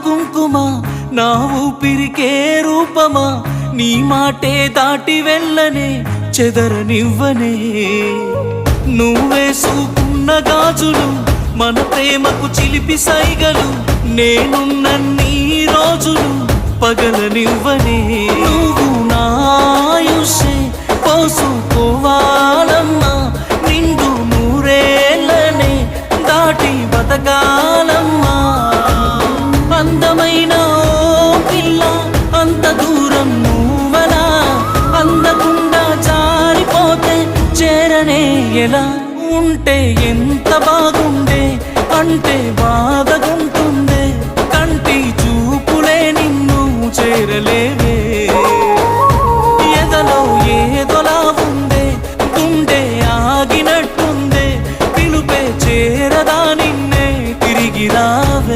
కుంకుమ నా ఊపిరికే రూపమా నీ మాటే దాటి వెళ్ళనే చెదరనివ్వనే నువ్వేసుకున్న గాజులు మన ప్రేమకు చిలిపి సైగలు నేనున్నన్ని రోజులు పగలనివ్వనే నువ్వు నా ఆయుష్షే పోసుకోవాలమ్మా నిండు నూరేళ్ళనే దాటి బతకాలమ్మా అందమైన ఓ పిల్ల అంత దూరం నువ్వలా అందకుండా జారిపోతే చేరనే ఎలా ఉంటే ఎంత బాగుండే అంటే బాధగా